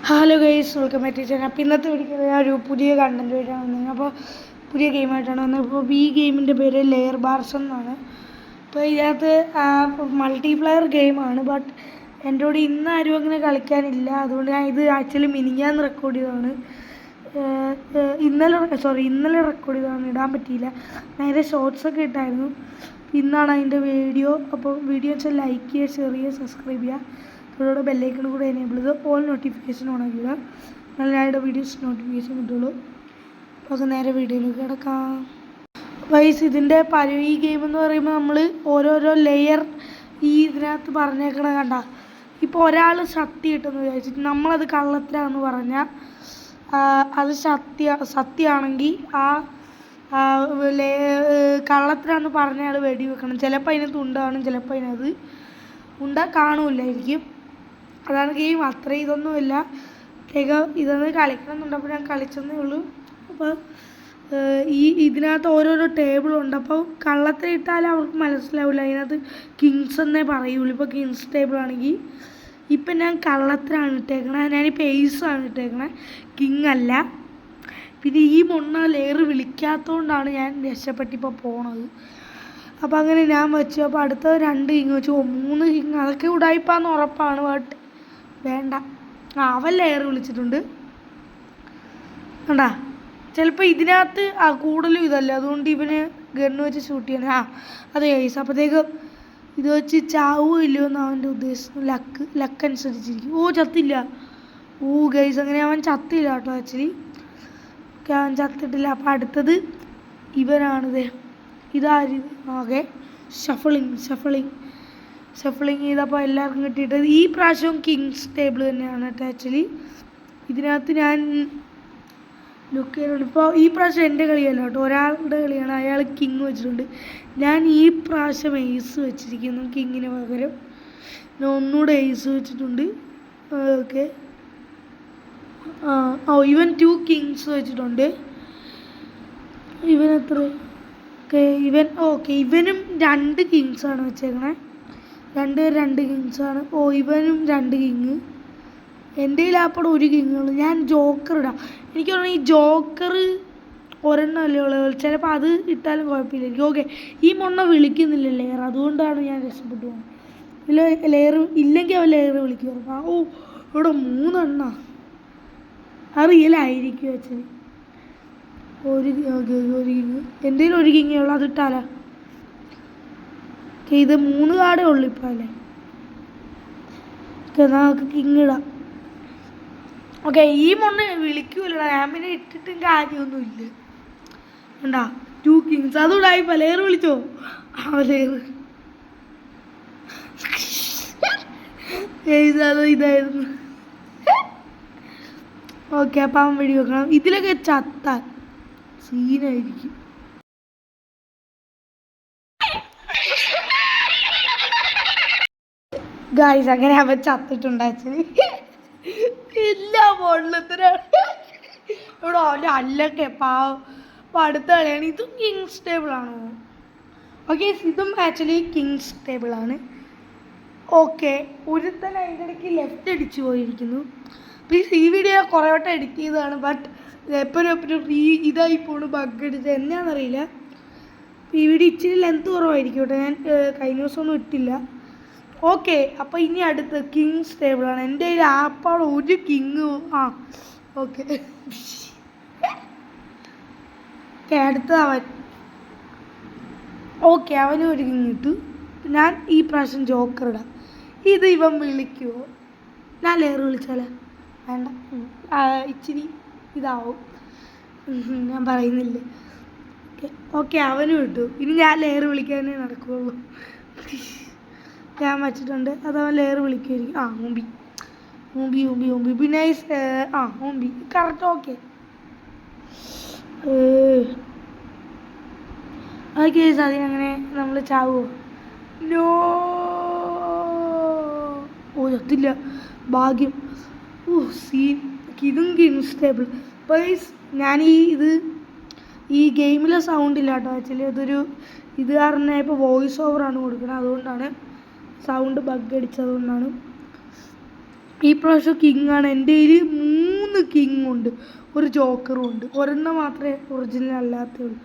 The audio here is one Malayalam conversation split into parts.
Hello guys, welcome back to channel. അപ്പോൾ ഇന്നത്തെ വീഡിയോ ഞാൻ ഒരു പുതിയ കണ്ടൻറ്റ് ആയിട്ടാണ് വന്നത്. അപ്പോൾ പുതിയ ഗെയിമായിട്ടാണ് വന്നത്. അപ്പോൾ ഈ ഗെയിമിൻ്റെ പേര് ലെയർ ബാർസ് എന്നാണ്. അപ്പോൾ ഇതിനകത്ത് മൾട്ടിപ്ലെയർ ഗെയിമാണ്. ബട്ട് എൻ്റെ കൂടെ ഇന്ന് ആരും അങ്ങനെ കളിക്കാനില്ല. അതുകൊണ്ട് ഞാൻ ഇത് ആക്ച്വലി മിനിഞ്ഞാന്ന് റെക്കോർഡ് ചെയ്തതാണ്. ഇന്നലെ റെക്കോർഡ് ചെയ്തതാണ്. ഇടാൻ പറ്റിയില്ല. നേരെ ഷോർട്സൊക്കെ ഇട്ടായിരുന്നു. ഇന്നാണ് അതിൻ്റെ വീഡിയോ. അപ്പോൾ വീഡിയോ വെച്ചാൽ ലൈക്ക് ചെയ്യുക, ഷെയർ ചെയ്യുക, സബ്സ്ക്രൈബ് ചെയ്യുക. അതോടെ ബെല്ലൈക്കൺ കൂടെ എനേബിൾ ചെയ്ത് ഓൾ നോട്ടിഫിക്കേഷൻ ഓൺ ആക്കുക. നല്ല ഞായുടെ വീഡിയോസ് നോട്ടിഫിക്കേഷൻ കിട്ടുള്ളൂ. അപ്പോൾ നേരെ വീഡിയോയിലേക്ക് കിടക്കാം. വൈസ് ഇതിൻ്റെ ഈ ഗെയിം എന്ന് പറയുമ്പോൾ നമ്മൾ ഓരോരോ ലെയർ ഇതിനകത്ത് പറഞ്ഞേക്കണ കണ്ട. ഇപ്പോൾ ഒരാൾ സത്യം കിട്ടുമെന്ന് വിചാരിച്ചിട്ട് നമ്മളത് കള്ളത്തിലാണെന്ന് പറഞ്ഞാൽ അത് സത്യമാണെങ്കിൽ കള്ളത്തിലാണെന്ന് പറഞ്ഞ ആൾ വെടിവെക്കണം. ചിലപ്പോൾ അതിനകത്ത് ഉണ്ടാവണം, ചിലപ്പോൾ അതിനകത്ത് കാണൂലായിരിക്കും. അതാണ് ഗെയിം. അത്ര ഇതൊന്നുമില്ല. ഇതൊന്ന് കളിക്കണമെന്നുണ്ടപ്പോൾ ഞാൻ കളിച്ചെന്നേ ഉള്ളൂ. അപ്പോൾ ഇതിനകത്ത് ഓരോരോ ടേബിളുണ്ട്. അപ്പോൾ കള്ളത്തിൽ ഇട്ടാലും അവർക്ക് മനസ്സിലാവില്ല. അതിനകത്ത് കിങ്സ് എന്നേ പറയുള്ളൂ. ഇപ്പോൾ കിങ്സ് ടേബിൾ ആണെങ്കിൽ ഇപ്പം ഞാൻ കള്ളത്തിലാണ് ഇട്ടേക്കണേ. ഞാനിപ്പോൾ എയ്സാണ് ഇട്ടേക്കണേ, കിങ് അല്ല. പിന്നെ ഈ മൊണ്ണ ലെയർ വിളിക്കാത്തതുകൊണ്ടാണ് ഞാൻ രക്ഷപ്പെട്ടിപ്പോൾ പോണത്. അപ്പോൾ അങ്ങനെ ഞാൻ വെച്ചു. അപ്പോൾ അടുത്ത 2 കിങ് വെച്ചു. 3 കിങ് അതൊക്കെ ഉടായിപ്പാന്ന് ഉറപ്പാണ്. ബട്ട് വേണ്ട. അവൻ ലെയർ വിളിച്ചിട്ടുണ്ട് കണ്ടാ. ചിലപ്പോൾ ഇതിനകത്ത് കൂടുതലും ഇതല്ല, അതുകൊണ്ട് ഇവന് ഗണ്ണ് വെച്ച് ഷൂട്ട് ചെയ്യണം. അതെ ഗൈസ്. അപ്പോഴത്തേക്ക് ഇത് വെച്ച് ചാവോ ഇല്ലയോ എന്ന് അവൻ്റെ ഉദ്ദേശം. ലക്ക് അനുസരിച്ചിരിക്കും. ചത്തില്ല. ഗൈസ്, അങ്ങനെ അവൻ ചത്തില്ല കേട്ടോ. ആക്ച്വലി അവൻ ചത്തിട്ടില്ല. അപ്പോൾ അടുത്തത് ഇവനാണിത്. ഇതാര്? ഓക്കെ, ഷഫിളിങ് ചെയ്തപ്പോൾ എല്ലാവർക്കും കിട്ടിയിട്ട് ഈ പ്രാവശ്യവും കിങ്സ് ടേബിൾ തന്നെയാണ് കേട്ടോ. ആക്ച്വലി ഇതിനകത്ത് ഞാൻ ലുക്ക് ചെയ്യുന്നുണ്ട്. ഇപ്പോൾ ഈ പ്രാവശ്യം എൻ്റെ കളിയല്ല കേട്ടോ, ഒരാളുടെ കളിയാണ്. അയാൾ കിങ് വെച്ചിട്ടുണ്ട്. ഞാൻ ഈ പ്രാവശ്യം എയ്സ് വെച്ചിരിക്കുന്നു കിങ്ങിന് പകരം. ഞാൻ ഒന്നുകൂടെ എയ്സ് വെച്ചിട്ടുണ്ട്. ഓക്കെ. ഇവൻ 2 കിങ്സ് വെച്ചിട്ടുണ്ട്. ഇവൻ എത്ര? ഇവനും 2 കിങ്സാണ് വെച്ചേക്കണേ. 2 കിങ്സാണ്. ഇവനും 2 കിങ്. എൻ്റെ കയ്യിലാപ്പോൾ 1 കിങ്ങുള്ളൂ. ഞാൻ ജോക്കർ ഇടാം. എനിക്ക് തോന്നുന്നു ഈ ജോക്കർ ഒരെണ്ണമല്ലേ ഉള്ളൂ. ചിലപ്പോൾ അത് ഇട്ടാലും കുഴപ്പമില്ല. ഓക്കെ, ഈ മൊണ്ണ വിളിക്കുന്നില്ല ലെയർ, അതുകൊണ്ടാണ് ഞാൻ രക്ഷപ്പെട്ടു പോകുന്നത്. ലെയർ ഇല്ലെങ്കിൽ അവൻ ലെയർ വിളിക്കും. ഇവിടെ 3 എണ്ണ. അത് റിയലായിരിക്കും ആക്ച്വലി. 1 കിങ്. എൻ്റെ കയ്യിൽ 1 കിങ്ങേ ഉള്ളൂ. അതിട്ടാലോ? ഇത് 3 കാർഡേ ഉള്ളൂ ഇപ്പോൾ അല്ലേ. നമുക്ക് കിങ് ഇടാം. ഓക്കെ, ഈ മൊണ്ണ വിളിക്കൂലടാ. ഞാൻ പിന്നെ ഇട്ടിട്ടും കാര്യമൊന്നുമില്ല. കണ്ടാ, 2 കിങ്സ്. അതുകൂടായി ലെയർ വിളിച്ചോ. ലെയർ ഇതായിരുന്നു. ഓക്കെ, അപ്പം അവൻ വെടി വെക്കണം. ഇതിലൊക്കെ ചത്താൽ സീനായിരിക്കും. ഗായ്സ്, അങ്ങനെ അവൻ ചത്തിട്ടുണ്ട് ആക്ച്വലി. എല്ലാ പൊള്ളത്തിനാണ് ഇവിടെ അവൻ്റെ അല്ലൊക്കെ പാവം. അപ്പോൾ അടുത്ത കളിയാണ്. ഇതും കിങ്സ് ടേബിളാണോ? ഓക്കെ, ഇതും ആക്ച്വലി കിങ്സ് ടേബിളാണ്. ഓക്കെ, ഒരുത്തൻ അതിൻ്റെ ഇടയ്ക്ക് ലെഫ്റ്റ് അടിച്ചു പോയിരിക്കുന്നു. പ്ലീസ്, ഈ വീഡിയോ കുറേ വട്ടം എഡിറ്റ് ചെയ്തതാണ്. ബട്ട് എപ്പോഴും ഇതായി പോണു, ബഗ് അടിച്ചത് എന്നാണെന്നറിയില്ല. ഈ വീഡിയോ ഇച്ചിരി ലെങ്ത് കുറവായിരിക്കും കേട്ടോ. ഞാൻ കഴിഞ്ഞ ദിവസമൊന്നും ഇട്ടില്ല. ഓക്കെ, അപ്പോൾ ഇനി അടുത്ത് കിങ്സ് ടേബിളാണ്. എൻ്റെ കയ്യിൽ ആപ്പാട് 1 കിങ്. ഓക്കെ, അടുത്തത് അവൻ. ഓക്കെ, അവന് 1 കിങ് ഇട്ടു. ഞാൻ ഈ പ്രാവശ്യം ജോക്കർ ഇടാം. ഇത് ഇവൻ വിളിക്കുമോ? ഞാൻ ലെയർ വിളിച്ചാലോ? വേണ്ട, ഇച്ചിരി ഇതാവും. ഞാൻ പറയുന്നില്ല. ഓക്കെ, അവനും ഇട്ടു. ഇനി ഞാൻ ലെയർ വിളിക്കാനേ നടക്കുകയുള്ളൂ. ഞാൻ വച്ചിട്ടുണ്ട്. അതവൻ ലെയർ വിളിക്കുമായിരിക്കും. ഊമ്പി പിന്നെ ഊമ്പി കറക്റ്റ്. ഓക്കെ, അതിനങ്ങനെ നമ്മൾ ചാവുമോ? നോ, ചത്തില്ല. ഭാഗ്യം. ഇതും കിങ്സ് ടേബിൾ. ഞാൻ ഈ ഗെയിമിലെ സൗണ്ട് ഇല്ല കേട്ടോ. ആക്ച്വലി ഇത് കാരണം ഇപ്പോൾ വോയിസ് ഓവറാണ് കൊടുക്കുന്നത്. അതുകൊണ്ടാണ് സൗണ്ട് ബഗ് അടിച്ചതുകൊണ്ടാണ്. ഈ പ്രാവശ്യം കിങ് ആണ്. എൻ്റെ കയ്യിൽ 3 കിങ് ഉണ്ട്, ഒരു ജോക്കറും ഉണ്ട്. ഒരെണ്ണം മാത്രമേ ഒറിജിനൽ അല്ലാത്തുള്ളൂ.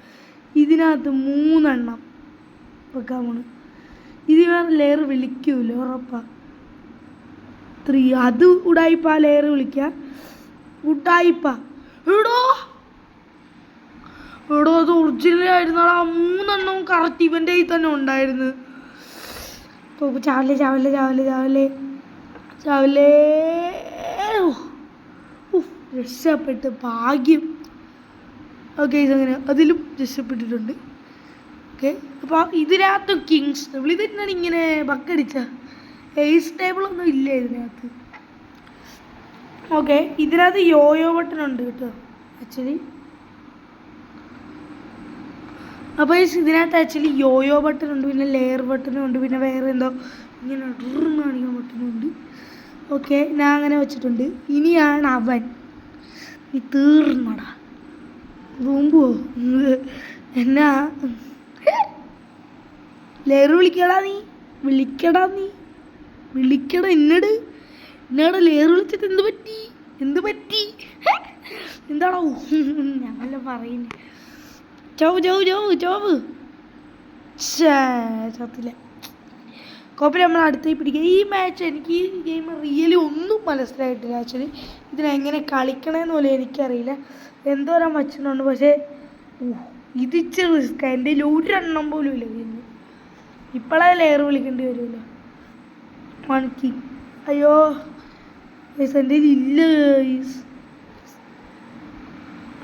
ഇതിനകത്ത് 3 എണ്ണം വെക്കാൻ പോണ്. ഇത് വേറെ ലെയർ വിളിക്കൂല ഉറപ്പാ. 3 അത് ഉടായിപ്പ ലെയർ വിളിക്കുക. ഉടായിപ്പ എടോ എടോ അത് ഒറിജിനൽ ആയിരുന്നാടാ. 3 എണ്ണവും കറക്റ്റ് ഇവൻ്റെ കയ്യിൽ തന്നെ ഉണ്ടായിരുന്നു. അപ്പോൾ ചാവല്ലേ ചാവല്ലേ ചാവല്ലേ ചാവല്ലേ ചാവല്ലേ. രക്ഷപ്പെട്ട് ഭാഗ്യം. ഓക്കെ ഇതങ്ങനെ അതിലും രക്ഷപ്പെട്ടിട്ടുണ്ട്. ഓക്കെ അപ്പോൾ ഇതിനകത്ത് കിങ്സ് ടേബിൾ ഇത് തന്നെയാണ് ഇങ്ങനെ ബക്കടിച്ച ഏസ് ടേബിളൊന്നും ഇല്ല ഇതിനകത്ത്. ഓക്കെ ഇതിനകത്ത് യോയോ ബട്ടൺ ഉണ്ട് കേട്ടോ ആക്ച്വലി. അപ്പോൾ ഇതിനകത്ത് ആക്ച്വലി യോയോ ബട്ടൺ ഉണ്ട്, പിന്നെ ലെയർ ബട്ടണും ഉണ്ട്, പിന്നെ വേറെ എന്തോ ഇങ്ങനെ കാണിക്കുന്ന ബട്ടണും ഉണ്ട്. ഓക്കെ ഞാൻ അങ്ങനെ വെച്ചിട്ടുണ്ട്. ഇനിയാണ് അവൻ. നീ തീർന്നടാ റൂമ്പോ എന്നാ ലെയർ വിളിക്കടാ നീ വിളിക്കടാ എന്നോട് ലെയർ വിളിച്ചിട്ട് എന്ത് പറ്റി എന്താണോ ഞങ്ങളെ പറയുന്നത്. ചോവ് ചത്തില്ല. കോപ്പിൽ നമ്മൾ അടുത്തേക്ക് പിടിക്കുക. ഈ മാച്ച് എനിക്ക് ഈ ഗെയിം റിയലി ഒന്നും മനസ്സിലായിട്ടില്ല ആക്ച്വലി. ഇതിനെങ്ങനെ കളിക്കണമെന്ന് പോലും എനിക്കറിയില്ല. എന്തോരം വച്ചിട്ടുണ്ട്. പക്ഷേ ഇത് ഇച്ചിരി റിസ്ക്. എൻ്റെ കയ്യിൽ ഒരു എണ്ണം പോലും ഇല്ല ഗെയിം. ഇപ്പോഴേ ലെയർ വിളിക്കേണ്ടി വരുമല്ലോ. മണിക്ക് അയ്യോ എൻ്റെ ഇല്ല.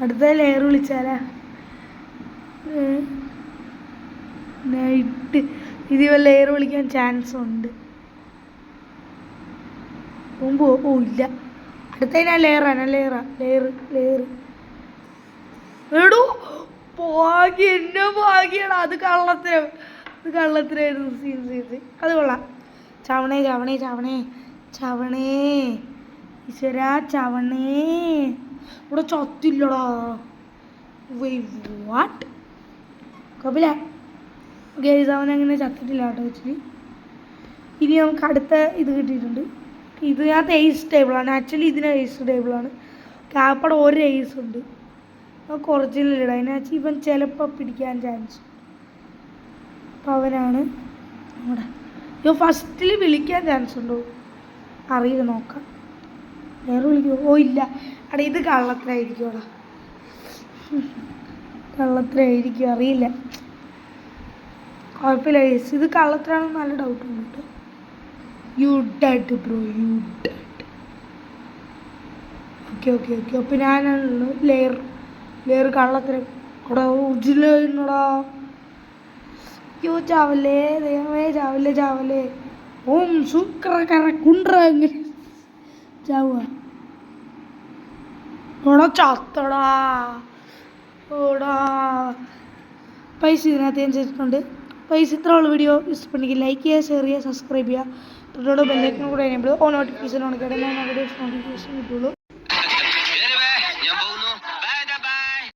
അടുത്ത ലെയർ വിളിച്ചാലാ നൈറ്റ് ഇത് ലെയർ വിളിക്കാൻ ചാൻസ് ഉണ്ട്. മുമ്പ് ഇല്ല. അടുത്ത ഞാൻ ലെയർ എടോ ഭാഗ്യം എന്നെ ഭാഗ്യാണ്. അത് കള്ളത്തിനായിരുന്നു സീൻ. അത് കൊള്ളാം. ചവണേ ഈശ്വരാ ചവണേ. ഇവിടെ ചത്തില്ലടാ. വാട്ട് കപില ഗൈസ് അവനങ്ങനെ ചത്തിട്ടില്ല കേട്ടോ ആക്ച്വലി. ഇനി നമുക്ക് അടുത്ത ഇത് കിട്ടിയിട്ടുണ്ട്. ഇതിനകത്ത് ഏസ് ടേബിളാണ് ആക്ച്വലി. ഇതിന് ഏസ് ടേബിളാണ്. കാപ്പട ഒരു ഏസ് ഉണ്ട്. നമുക്ക് ഒറിജിനൽ ഇടാം. അതിനാച്ച് ഇവൻ ചിലപ്പോൾ പിടിക്കാൻ ചാൻസ്. അപ്പോൾ അവനാണ് നമ്മുടെ ഫസ്റ്റിൽ വിളിക്കാൻ ചാൻസ് ഉണ്ടോ അറിയില്ല, നോക്കാം. വേറെ വിളിക്കുമോ? ഇല്ല. അടാ ഇത് കള്ളത്തിലായിരിക്കും. അറിയില്ല. കുഴപ്പമില്ല. ഇത് കള്ളത്തിലാണെന്ന് നല്ല ഡൗട്ട് ഉണ്ട് കേട്ടോ. U dead bro, U dead. Okay അപ്പോൾ ഞാനാണല്ലോ ലെയർ കള്ളത്തിന് അവിടെ ഉജിലടാ. യോ ചാവല്ലേ ദൈവമേ, ചാവല്ലേ. ഓം സൂക്കറ കുണ്ട്ര അങ്ങനെ ചാവുക. ഓടാ ചത്തടാ ഓടാ. പൈസ ഇതിനകത്ത് ഞാൻ ചെയ്തിട്ടുണ്ട്. പൈസ ഇത്ര ഉള്ള വീഡിയോ ഇഷ്ടപ്പെട്ടെങ്കിൽ ലൈക്ക് ചെയ്യുക, ഷെയർ ചെയ്യുക, സബ്സ്ക്രൈബ് ചെയ്യുക. തുടർന്ന് ബെല്ലൈക്കൺ കൂടെ എനേബിൾ ഓൺ നോട്ടിഫിക്കേഷൻ ഓൺ ചെയ്താൽ ഞാൻ വീഡിയോസ് നോട്ടിഫിക്കേഷൻ കിട്ടുള്ളൂ.